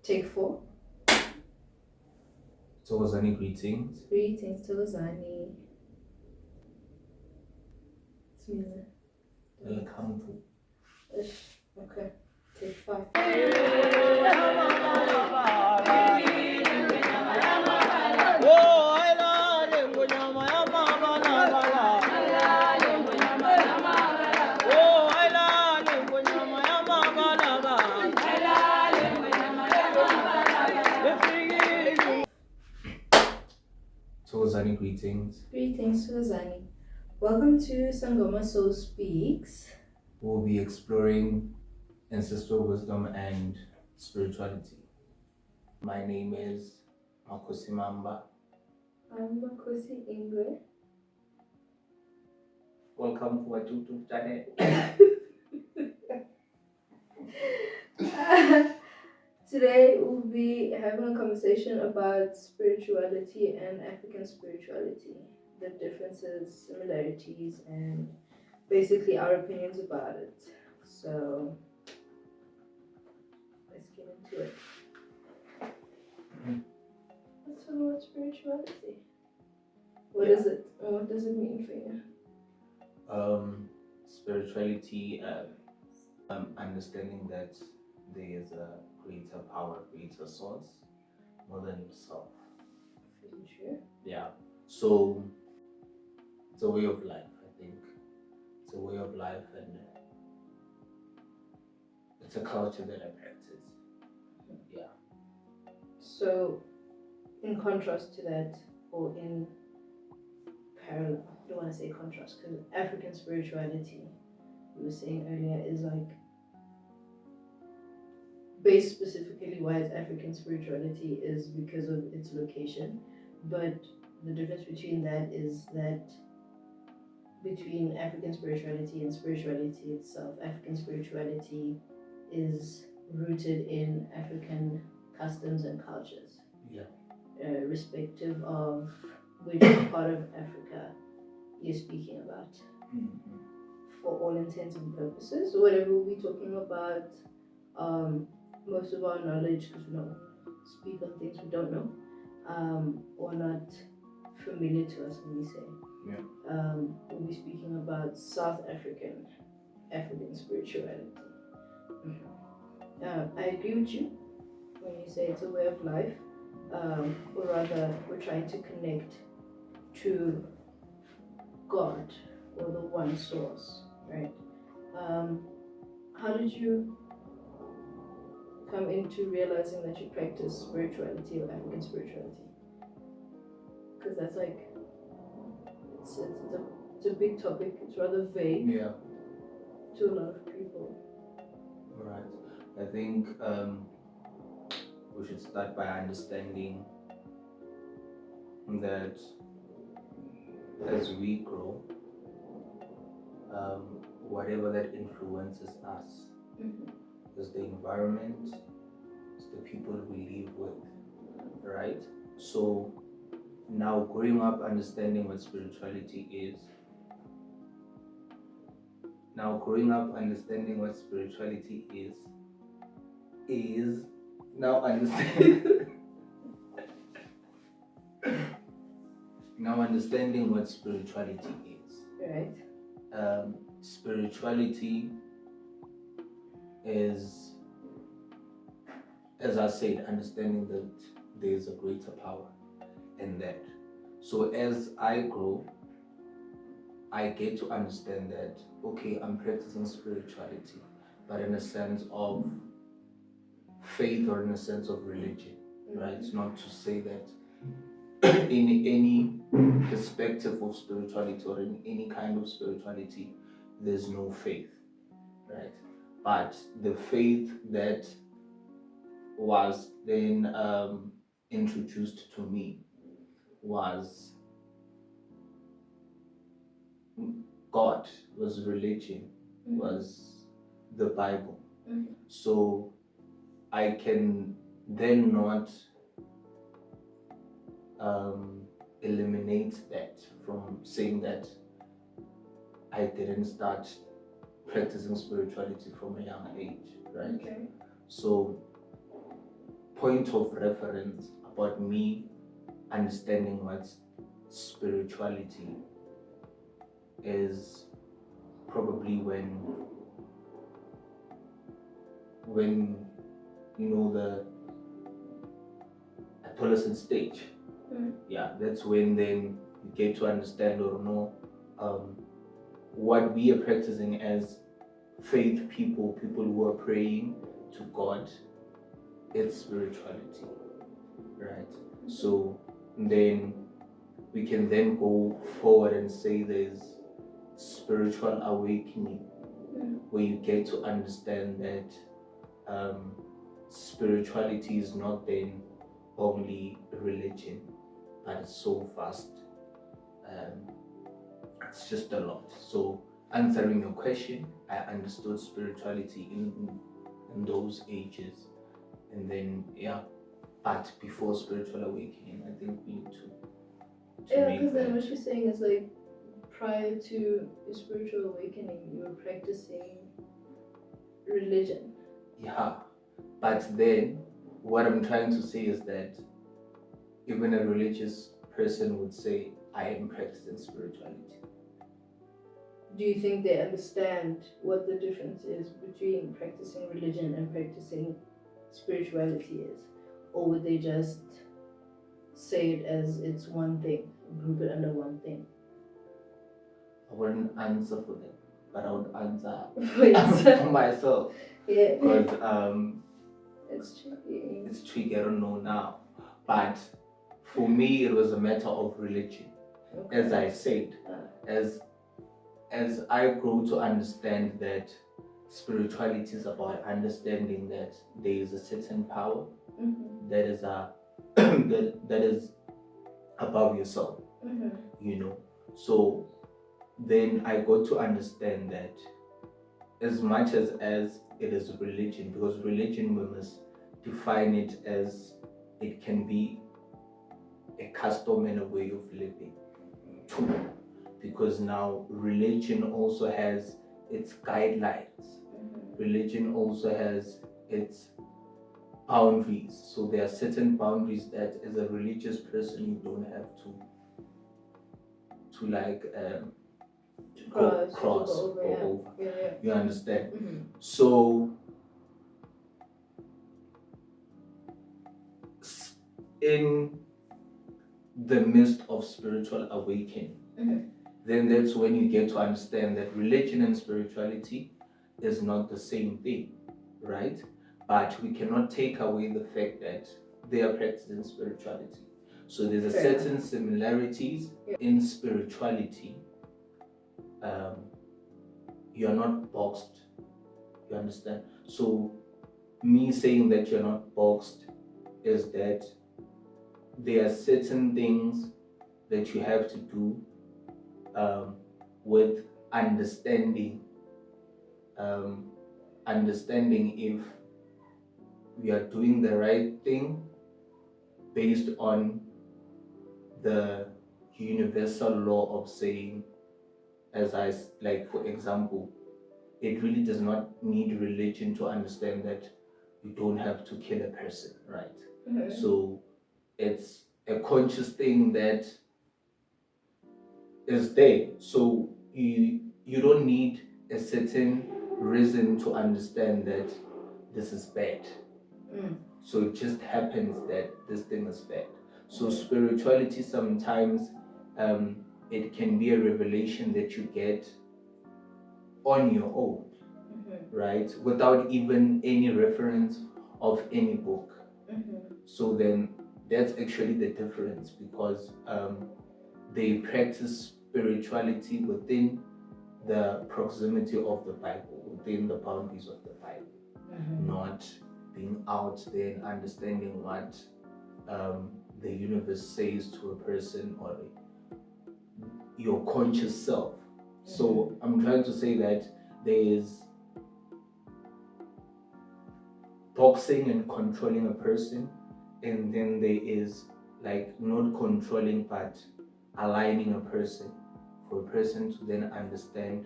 Take 4. Thokozani, greetings. Greetings, Thokozani. It's me. Welcome to. Okay. Take 5. Thokozani, greetings. Greetings, Thokozani. Welcome to Sangoma Soul Speaks. We'll be exploring ancestral wisdom and spirituality. My name is Makosi Mamba. I'm Makosi Ingwe. Welcome to our YouTube channel. Today we'll be having a conversation about spirituality and African spirituality, the differences, similarities, and basically our opinions about it. So let's get into it. Let's talk about spirituality. What is it? And what does it mean for you? Spirituality, understanding that there is a greater power, greater source, more than yourself. Very true. Yeah. So it's a way of life, I think. It's a way of life, and it's a culture that I practice. Yeah. So, in contrast to that, or in parallel, I don't want to say contrast, because African spirituality, we were saying earlier, is like based specifically why it's African spirituality is because of its location, but the difference between that is that between African spirituality and spirituality itself, African spirituality is rooted in African customs and cultures. Yeah. Respective of which part of Africa you're speaking about. Mm-hmm. For all intents and purposes, whatever we'll be talking about, most of our knowledge, because we don't speak on things we don't know, or not familiar to us when we say. Yeah. We'll be speaking about South African spirituality. Mm-hmm. I agree with you when you say it's a way of life, or rather, we're trying to connect to God or the one source, right? How did you come into realizing that you practice spirituality or African spirituality? Because that's like, it's a big topic. It's rather vague. Yeah. To a lot of people. Right. I think we should start by understanding that as we grow, whatever that influences us is the environment, it's the people we live with, right? So now growing up understanding what spirituality is, now growing up understanding what spirituality is now understanding now understanding what spirituality is. Right. Spirituality is, as I said, understanding that there is a greater power in that. So as I grow, I get to understand that, okay, I'm practicing spirituality, but in a sense of faith or in a sense of religion, right? Not to say that in any perspective of spirituality or in any kind of spirituality, there's no faith, right? But the faith that was then introduced to me was God, was religion, was the Bible. So I can then not eliminate that from saying that I didn't start practicing spirituality from a young age, right? Okay. So point of reference about me understanding what spirituality is probably when you know the adolescent stage. Yeah, that's when then you get to understand or know what we are practicing as faith people who are praying to God. It's spirituality, right? So then we can then go forward and say there's spiritual awakening, where you get to understand that spirituality is not then only religion, but it's so vast. It's just a lot. So answering your question, I understood spirituality in those ages, and then but before spiritual awakening, I think we need to make because then that. what you're saying is like prior to your spiritual awakening, you were practicing religion. Yeah, but then what I'm trying to say is that even a religious person would say, I am practicing spirituality. Do you think they understand what the difference is between practicing religion and practicing spirituality is? Or would they just say it as it's one thing, group it under one thing? I wouldn't answer for them, but I would answer For yourself? for myself. Yeah. Because It's tricky. it's tricky, I don't know now. But for me, it was a matter of religion. Okay. As I said, as I grow to understand that spirituality is about understanding that there is a certain power that is that is above yourself, you know. So then I got to understand that as much as it is religion, because religion, we must define it as it can be a custom and a way of living too, because now religion also has its guidelines. Religion also has its boundaries. So there are certain boundaries that as a religious person you don't have to like cross or over. Yeah. You understand? So in the midst of spiritual awakening, then that's when you get to understand that religion and spirituality is not the same thing, right? But we cannot take away the fact that they are practicing spirituality. So there's a certain similarities in spirituality. You are not boxed, you understand? So me saying that you're not boxed is that there are certain things that you have to do with understanding if we are doing the right thing based on the universal law of saying, for example, it really does not need religion to understand that you don't have to kill a person, right? So it's a conscious thing that is there. So you don't need a certain reason to understand that this is bad. So it just happens that this thing is bad. So spirituality sometimes it can be a revelation that you get on your own, right? Without even any reference of any book. So then that's actually the difference, because they practice spirituality within the proximity of the Bible, within the boundaries of the Bible, not being out there and understanding what the universe says to a person or your conscious self. So I'm trying to say that there is boxing and controlling a person, and then there is like not controlling but aligning a person, for a person to then understand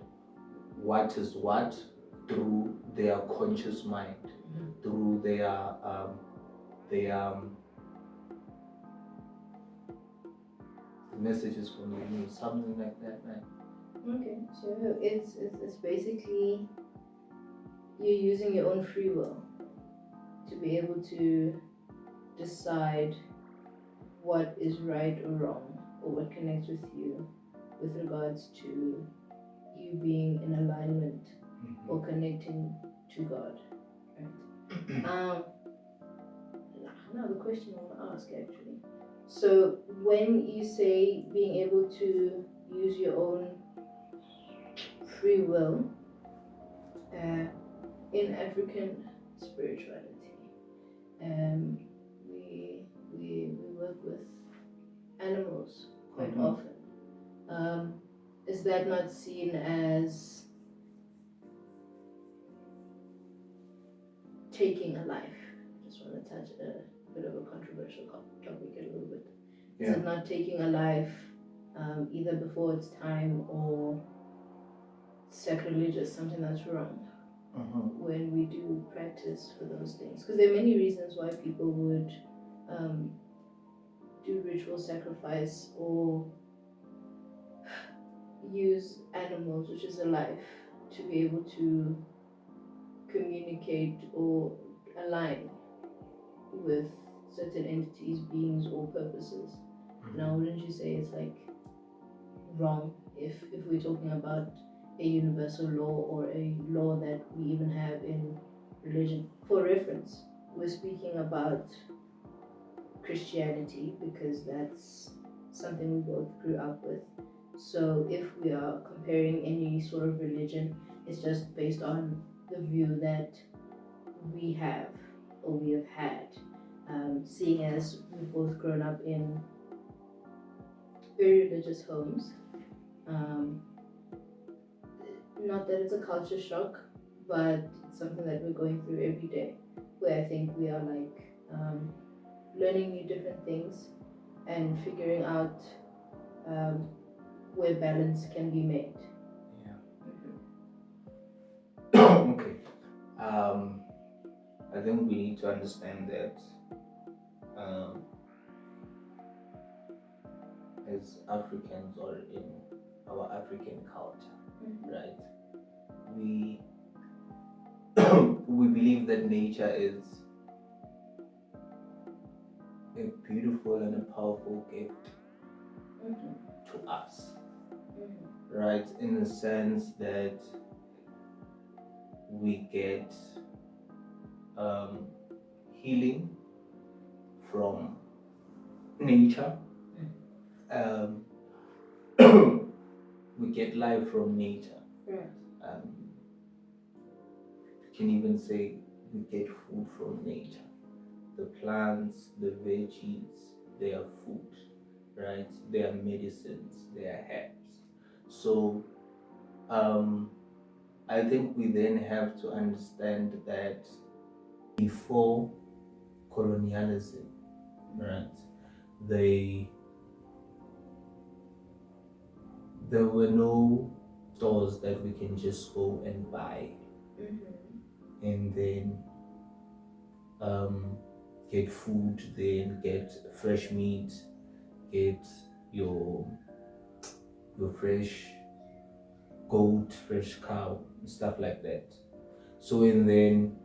what is what through their conscious mind, through their the messages from the news, something like that, right? Okay, so it's basically you're using your own free will to be able to decide what is right or wrong, or what connects with you with regards to you being in alignment or connecting to God, right? Another question I want to ask actually. So when you say being able to use your own free will, in African spirituality, we work with animals quite often. Is that not seen as taking a life? Just want to touch a bit of a controversial topic a little bit. Is it not taking a life either before its time or sacrilegious, something that's wrong when we do practice for those things? Because there are many reasons why people would do ritual sacrifice or use animals, which is a life, to be able to communicate or align with certain entities, beings, or purposes. Now, wouldn't you say it's like wrong if we're talking about a universal law or a law that we even have in religion? For reference, we're speaking about Christianity because that's something we both grew up with. So if we are comparing any sort of religion, it's just based on the view that we have or we have had, seeing as we've both grown up in very religious homes. Not that it's a culture shock, but it's something that we're going through every day, where I think we are like learning new different things and figuring out where balance can be made. Okay. I think we need to understand that as Africans or in our African culture, right? We we believe that nature is a beautiful and a powerful gift to us, right? In the sense that we get healing from nature. We get life from nature. You can even say we get food from nature. The plants, the veggies, they are food, right? They are medicines, they are herbs. So I think we then have to understand that before colonialism, right, there were no stores that we can just go and buy and then get food, then get fresh meat, get your fresh goat, fresh cow, stuff like that. So and then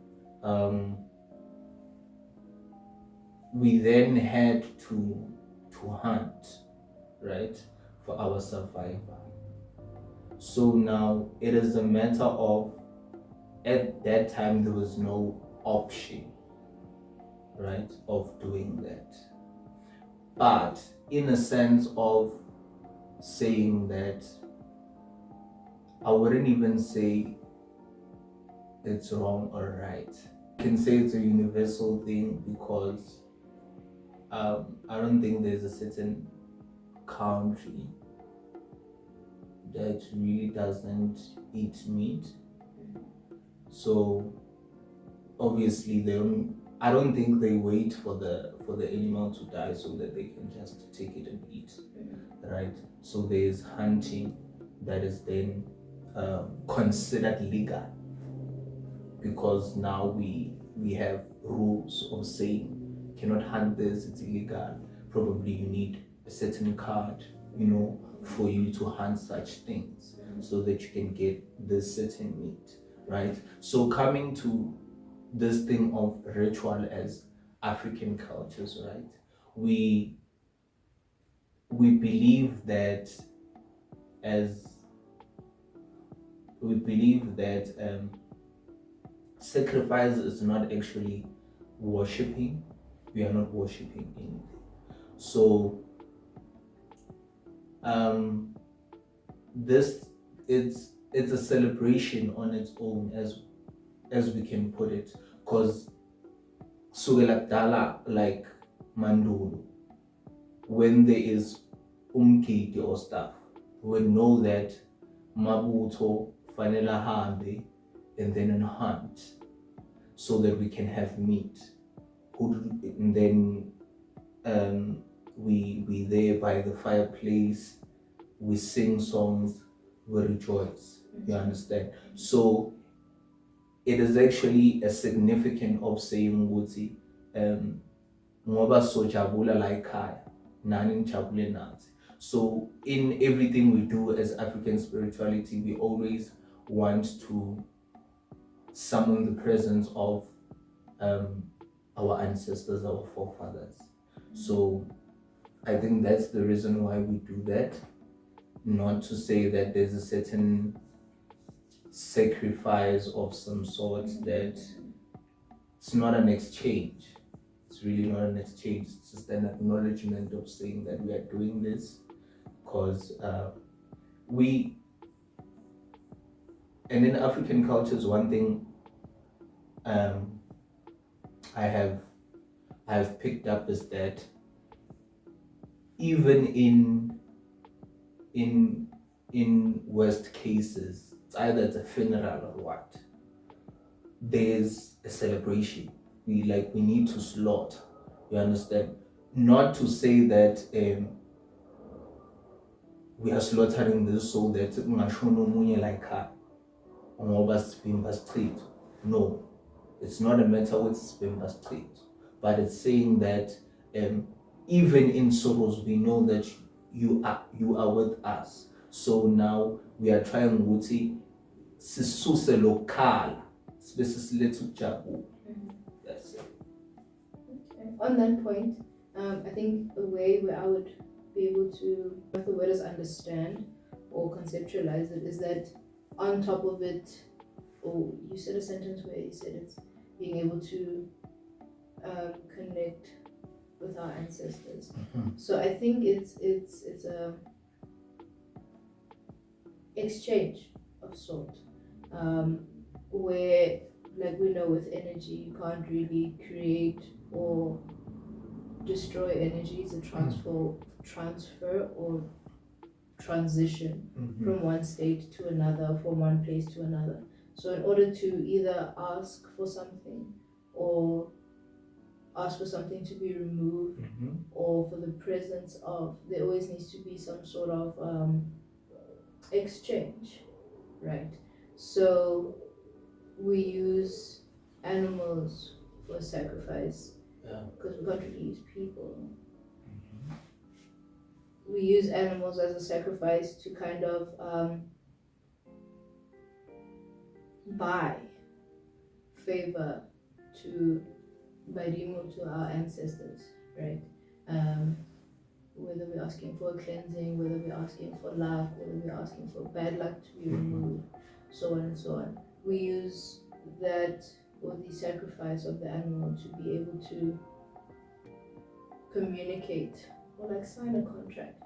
we then had to hunt, right, for our survival. So now it is a matter of, at that time there was no option, right, of doing that. But in a sense of saying that, I wouldn't even say it's wrong or right. I can say it's a universal thing because I don't think there's a certain country that really doesn't eat meat. So obviously I don't think they wait for the animal to die so that they can just take it and eat, right? So there's hunting that is then considered legal because now we have rules of saying, cannot hunt this, it's illegal. Probably you need a certain card, for you to hunt such things so that you can get this certain meat, right? So coming to this thing of ritual as African cultures, right? We believe that as we believe that sacrifice is not actually worshipping. We are not worshipping anything. So this it's a celebration on its own, as we can put it, because sukela kudala, like mandulo, when there is umgidi or stuff, we know that mabutho fanele hambe and then on hunt so that we can have meat. And then we there by the fireplace, we sing songs, we rejoice. You understand? So it is actually a significant of saying ukuthi ngoba sojabula la ekhaya nani nijabule nathi. So in everything we do as African spirituality, we always want to summon the presence of our ancestors, our forefathers. So I think that's the reason why we do that. Not to say that there's a certain sacrifice of some sort, that it's not an exchange. It's really not an exchange. It's just an acknowledgement of saying that we are doing this because and in African cultures, one thing I have picked up is that even in worst cases, it's either it's a funeral or what, there's a celebration. We need to slaughter. You understand? Not to say that we are slaughtering this so that no, it's not a matter with Spimba Street, but it's saying that even in sorrows we know that you are with us. So now we are trying to sisuse lokal little jabu. That's it. Okay. On that point, I think a way where I would be able to, if the word is understand or conceptualize it, is that on top of it, or you said a sentence where you said it's being able to connect with our ancestors. So I think it's a exchange of sort, where, like we know with energy, you can't really create or destroy energy. It's a transfer or transition from one state to another, from one place to another. So in order to either ask for something or ask for something to be removed or for the presence of, there always needs to be some sort of exchange, right? So we use animals for sacrifice because we can't really use people. We use animals as a sacrifice to kind of buy favor to our ancestors, right? Whether we're asking for a cleansing, whether we're asking for luck, whether we're asking for bad luck to be removed, so on and so on. We use that, or the sacrifice of the animal, to be able to communicate or like sign a contract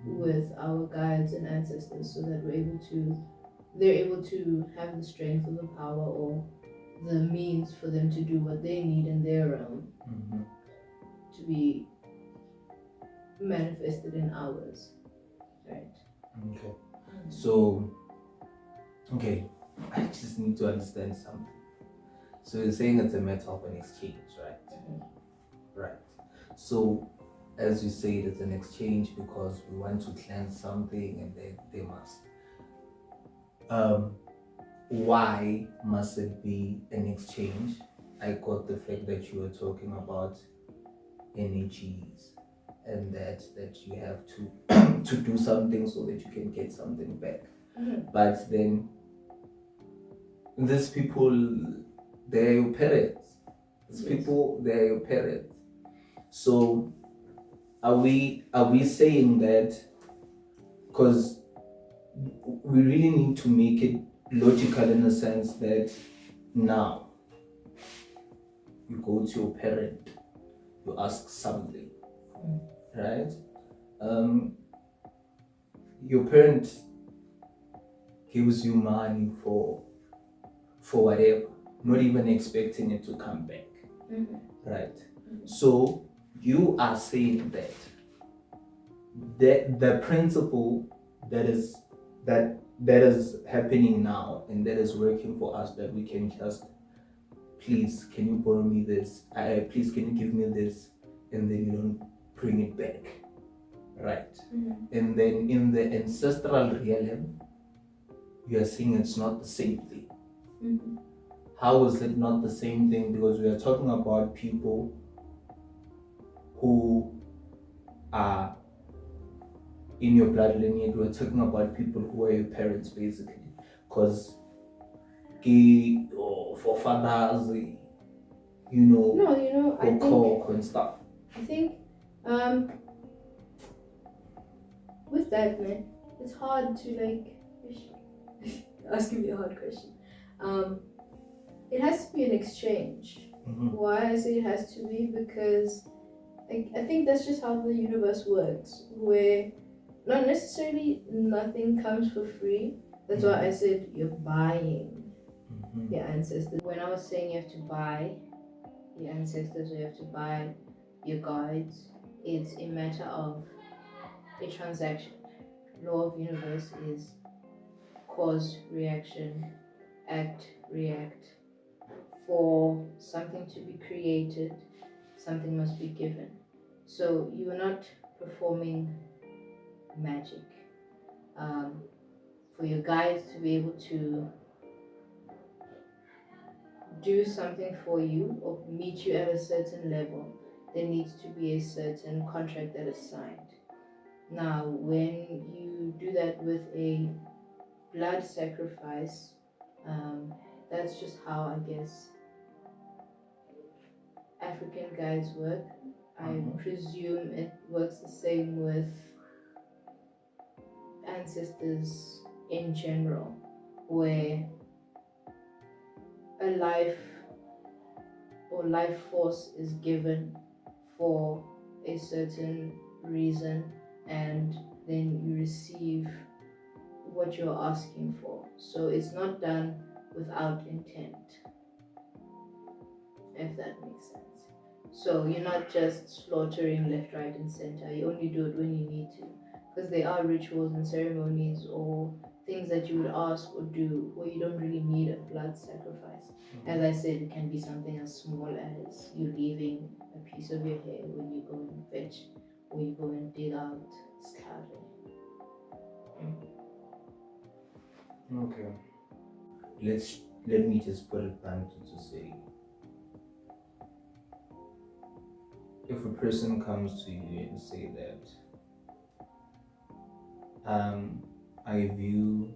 with our guides and ancestors, so that they're able to have the strength or the power or the means for them to do what they need in their realm to be manifested in ours, right? Okay. So, I just need to understand something. So you're saying it's a matter of an exchange, right? Right. So, as you say, it's an exchange because we want to cleanse something, and they must. Why must it be an exchange? I got the fact that you were talking about energies, and that you have to to do something so that you can get something back. But then these people, they're your parents. These people, they're your parents. So are we saying that, because we really need to make it logical in the sense that now you go to your parent, you ask something, right? Your parent gives you money for whatever, not even expecting it to come back, right? So you are saying that the principle that is happening now and that is working for us, that we can just, please, can you borrow me this? Please, can you give me this? And then you don't bring it back, right? And then in the ancestral realm, you are saying it's not the same thing. How is it not the same thing? Because we are talking about people who are in your blood lineage. We're talking about people who are your parents, basically. Because for fathers, I think and stuff. I think with that, man, it's hard to asking me a hard question. It has to be an exchange. Why I say it has to be, because I think that's just how the universe works, where not necessarily nothing comes for free. That's why I said you're buying your ancestors. When I was saying you have to buy your ancestors, or you have to buy your guides, it's a matter of a transaction. Law of universe is cause, reaction, act, react. For something to be created, something must be given. So you are not performing magic. For your guides to be able to do something for you or meet you at a certain level, there needs to be a certain contract that is signed. Now, when you do that with a blood sacrifice, that's just how, I guess, African guides work. I presume it works the same with ancestors in general, where a life or life force is given for a certain reason, and then you receive what you're asking for. So it's not done without intent, if that makes sense. So you're not just slaughtering left, right, and center. You only do it when you need to, because there are rituals and ceremonies or things that you would ask or do where you don't really need a blood sacrifice. As I said, it can be something as small as you leaving a piece of your hair when you go and fetch, or you go and dig out scatter. Okay. Let me just put it bantu to say, if a person comes to you and say that I view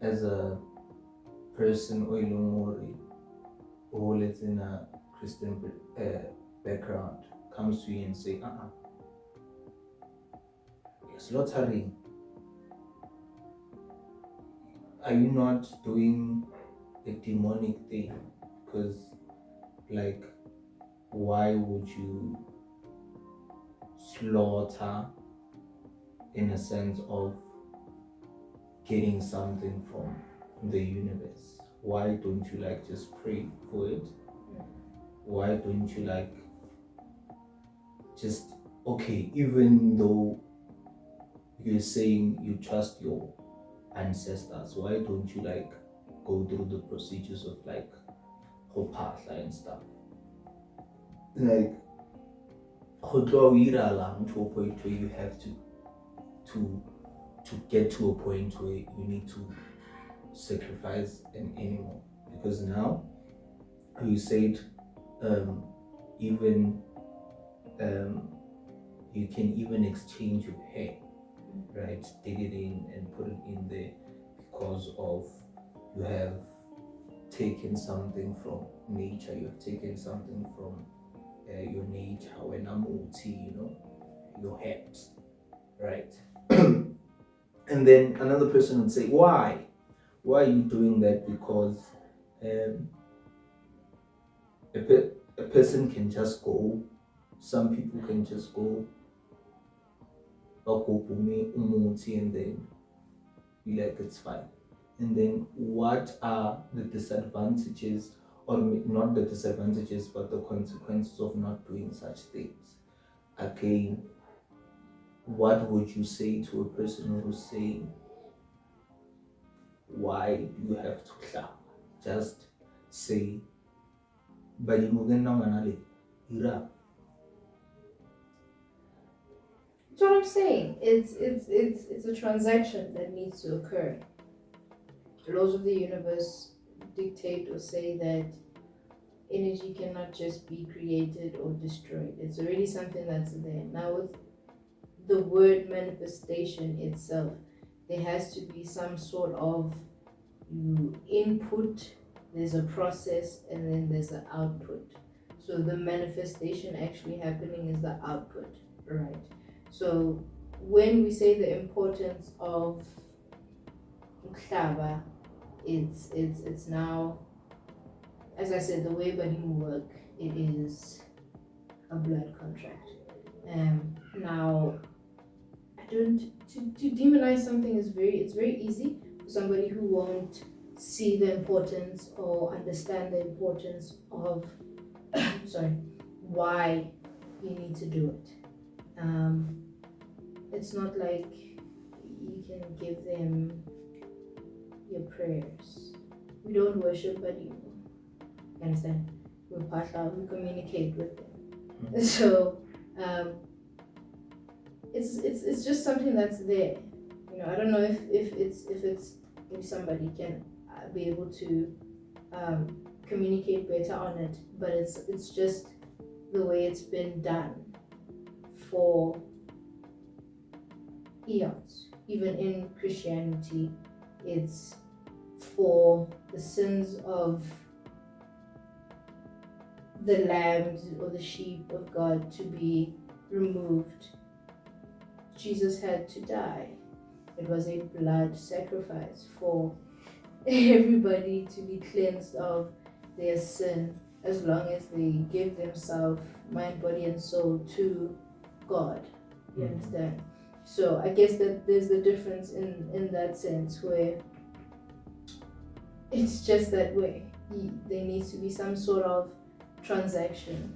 as a person Oilomori or let's in a Christian background, comes to you and say, you're slaughtering. Are you not doing a demonic thing? Because why would you slaughter in a sense of getting something from the universe? Why don't you just pray for it? Why don't you just, okay, even though you're saying you trust your ancestors, why don't you go through the procedures of Hopatla and stuff? To a point where you have to get to a point where you need to sacrifice an animal, because now you said even you can even exchange your hair, right? Dig it in and put it in there because of you have taken something from nature, you have taken something from your nature, when muntu, your herbs, right? And then another person would say, why are you doing that? Because a person can just go, some people can just go and then be like, it's fine. And then what are the disadvantages, or not the disadvantages, but the consequences of not doing such things? Again, what would you say to a person who's saying, why do you have to clap? Just say, That's what I'm saying. It's a transaction that needs to occur. The laws of the universe dictate or say that energy cannot just be created or destroyed. It's already something that's there. Now with the word manifestation itself, there has to be some sort of input, there's a process, and then there's an output. So the manifestation actually happening is the output, right? So when we say the importance of Mhlaba, it's now, as I said, the way Badim work, it is a blood contract. Now, I don't to demonize something is it's very easy for somebody who won't see the importance or understand the importance of why you need to do it. It's not like you can give them your prayers. We don't worship, but you understand, we communicate with them. So it's just something that's there. I don't know if somebody can be able to communicate better on it, but it's just the way it's been done for eons. Even in Christianity, it's for the sins of the lambs or the sheep of God to be removed. Jesus had to die. It was a blood sacrifice for everybody to be cleansed of their sin, as long as they give themselves, mind, body, and soul to God. You understand? So I guess that there's the difference in that sense, where it's just that way. There needs to be some sort of transaction